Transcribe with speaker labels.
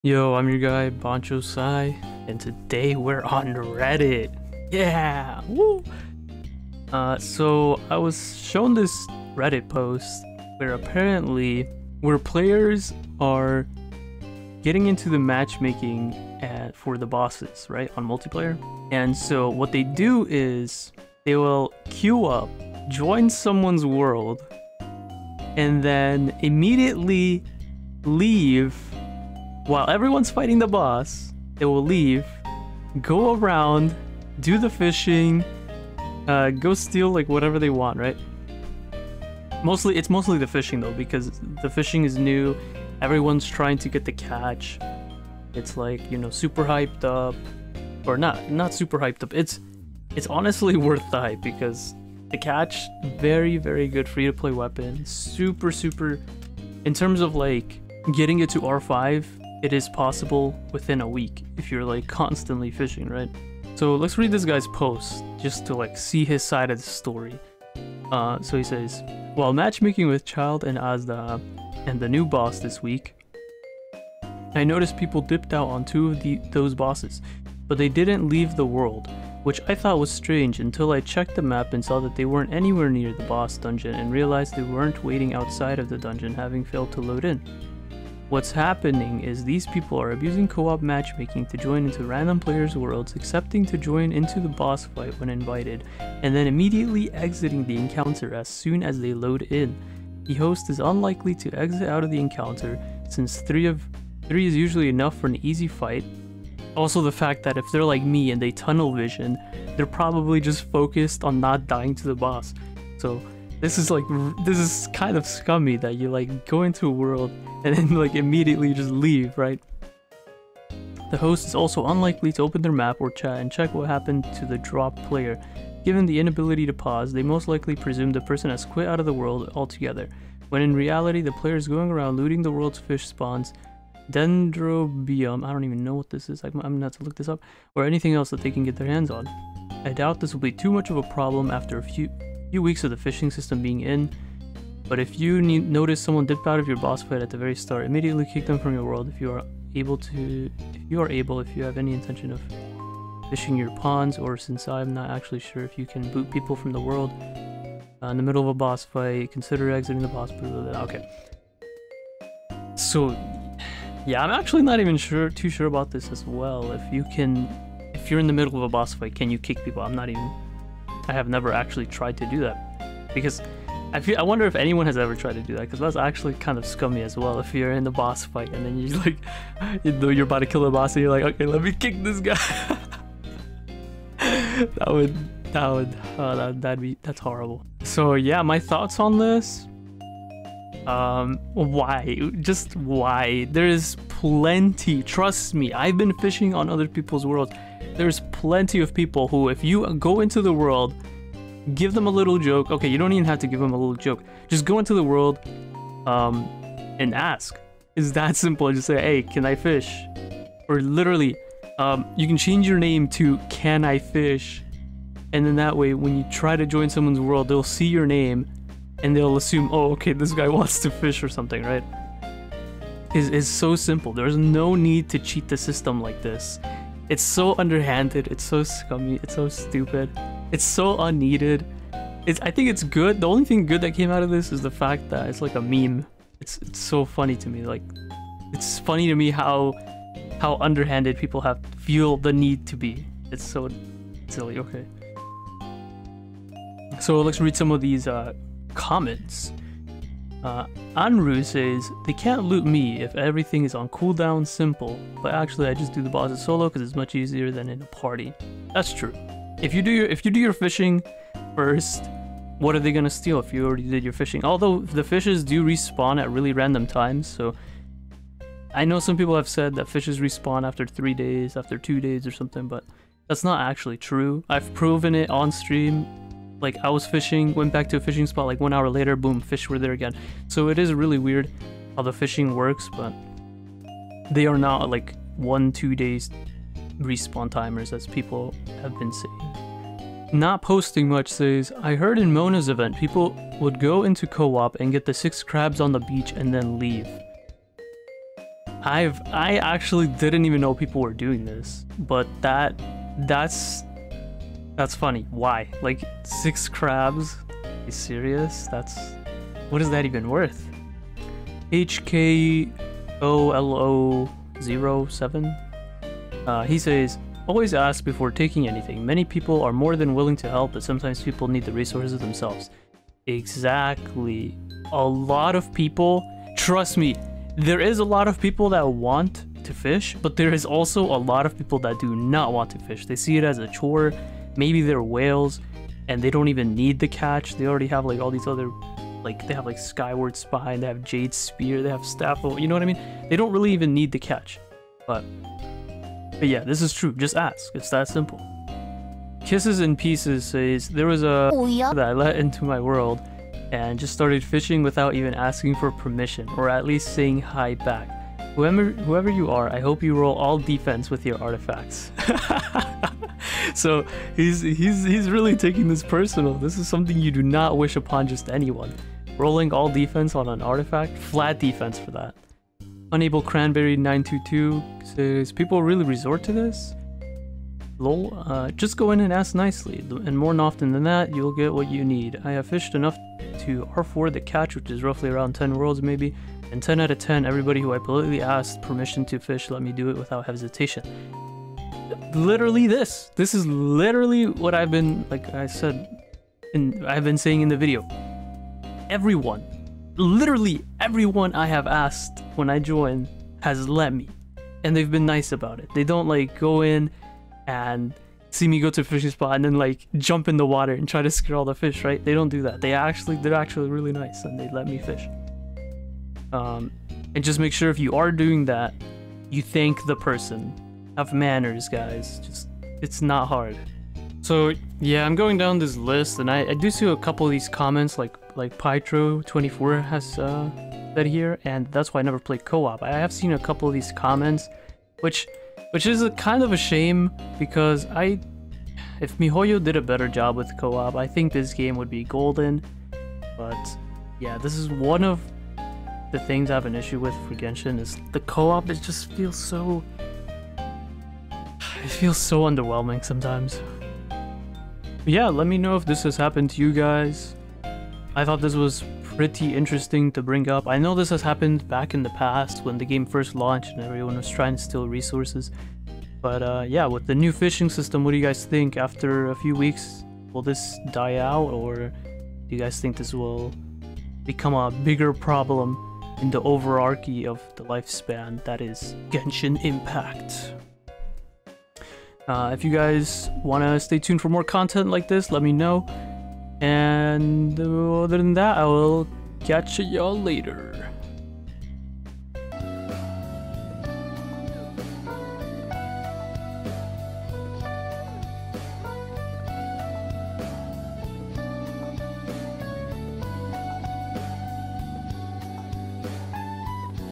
Speaker 1: Yo, I'm your guy, Bancho Sai, and today we're on Reddit. Yeah! Woo! So I was shown this Reddit post where players are getting into the matchmaking for the bosses, right, on multiplayer. And so what they do is they will queue up, join someone's world, and then immediately leave. While everyone's fighting the boss, they will leave, go around, do the fishing, go steal like whatever they want, right? It's mostly the fishing though, because the fishing is new. Everyone's trying to get the catch. It's like, you know, super hyped up, or not super hyped up. It's honestly worth the hype because the catch, very good free to play weapon. Super in terms of like getting it to R5. It is possible within a week if you're like constantly fishing, right? So let's read this guy's post just to like see his side of the story. So he says, while matchmaking with Child and Azda and the new boss this week, I noticed people dipped out on two of those bosses, but they didn't leave the world, which I thought was strange until I checked the map and saw that they weren't anywhere near the boss dungeon and realized they weren't waiting outside of the dungeon, having failed to load in. What's happening is these people are abusing co-op matchmaking to join into random players' worlds, accepting to join into the boss fight when invited, and then immediately exiting the encounter as soon as they load in. The host is unlikely to exit out of the encounter, since 3 is usually enough for an easy fight. Also the fact that if they're like me and they tunnel vision, they're probably just focused on not dying to the boss. So this is kind of scummy that you like go into a world and then like immediately just leave, right? The host is also unlikely to open their map or chat and check what happened to the dropped player. Given the inability to pause, they most likely presume the person has quit out of the world altogether, when in reality the player is going around looting the world's fish spawns, dendrobium, I don't even know what this is, I'm gonna have to look this up, or anything else that they can get their hands on. I doubt this will be too much of a problem after a few weeks of the fishing system being in, but if you notice someone dip out of your boss fight at the very start, immediately kick them from your world if you have any intention of fishing your ponds, or since I'm not actually sure if you can boot people from the world in the middle of a boss fight, consider exiting the boss. Okay. So yeah, I'm actually not even too sure about this as well. If you're in the middle of a boss fight, can you kick people? I have never actually tried to do that, because I wonder if anyone has ever tried to do that, because that's actually kind of scummy as well. If you're in the boss fight and then you're like, you know, you're about to kill the boss and you're like, okay, let me kick this guy. That's horrible. So yeah, my thoughts on this. Why? There's plenty, trust me, I've been fishing on other people's worlds. There's plenty of people who, if you go into the world, give them a little joke. Okay, you don't even have to give them a little joke. Just go into the world and ask. It's that simple. Just say, hey, can I fish? Or literally, you can change your name to Can I Fish? And then that way, when you try to join someone's world, they'll see your name and they'll assume, oh, okay, this guy wants to fish or something, right? It's so simple. There's no need to cheat the system like this. It's so underhanded, it's so scummy, it's so stupid, it's so unneeded. I think it's good. The only thing good that came out of this is the fact that it's like a meme. It's so funny to me. Like, it's funny to me how underhanded people feel the need to be. It's so silly. Okay. So let's read some of these comments. Anru says, they can't loot me if everything is on cooldown simple, but actually I just do the bosses solo because it's much easier than in a party. That's true. If you do your fishing first, what are they gonna steal if you already did your fishing? Although the fishes do respawn at really random times, so I know some people have said that fishes respawn after 3 days, after 2 days or something, but that's not actually true. I've proven it on stream. Like, I was fishing, went back to a fishing spot, like 1 hour later, boom, fish were there again. So it is really weird how the fishing works, but they are not like 1-2 days respawn timers as people have been saying. Not posting much says, I heard in Mona's event, people would go into co-op and get the 6 crabs on the beach and then leave. I actually didn't even know people were doing this, but that's funny. Why? Like 6 crabs? Are you serious? What is that even worth? HKOLO07. He says, always ask before taking anything. Many people are more than willing to help, but sometimes people need the resources themselves. Exactly. A lot of people, trust me, there is a lot of people that want to fish, but there is also a lot of people that do not want to fish. They see it as a chore. Maybe they're whales and they don't even need the catch. They already have like all these other, like they have like Skyward Spine, they have Jade Spear, they have Staffo, you know what I mean? They don't really even need the catch. But yeah, this is true. Just ask. It's that simple. Kisses and Pieces says, there was a that I let into my world and just started fishing without even asking for permission, or at least saying hi back. Whoever you are, I hope you roll all defense with your artifacts. So he's really taking this personal. This is something you do not wish upon just anyone. Rolling all defense on an artifact, flat defense for that. Unable Cranberry 922 says, people really resort to this? Lol, just go in and ask nicely, and more often than that, you'll get what you need. I have fished enough to R4 the catch, which is roughly around 10 worlds maybe, and 10 out of 10, everybody who I politely asked permission to fish let me do it without hesitation. Literally this is literally what I've been, like I said, I've been saying in the video. Everyone, literally everyone I have asked when I join has let me, and they've been nice about it. They don't like go in and see me go to a fishing spot and then like jump in the water and try to scare all the fish, right? They don't do that. They're actually really nice and they let me fish. And just make sure if you are doing that, you thank the person. Have manners, guys. Just, it's not hard. So yeah, I'm going down this list and I do see a couple of these comments like Pytro24 has said here, and that's why I never played co-op. I have seen a couple of these comments, which is a kind of a shame, because if MiHoYo did a better job with co-op, I think this game would be golden. But yeah, this is one of the things I have an issue with for Genshin, is the co-op. It just feels so... It feels so underwhelming sometimes. But yeah, let me know if this has happened to you guys. I thought this was pretty interesting to bring up. I know this has happened back in the past when the game first launched and everyone was trying to steal resources. But yeah, with the new fishing system, what do you guys think? After a few weeks, will this die out, or do you guys think this will become a bigger problem in the overarchy of the lifespan that is Genshin Impact? If you guys want to stay tuned for more content like this, let me know. And other than that, I will catch y'all later.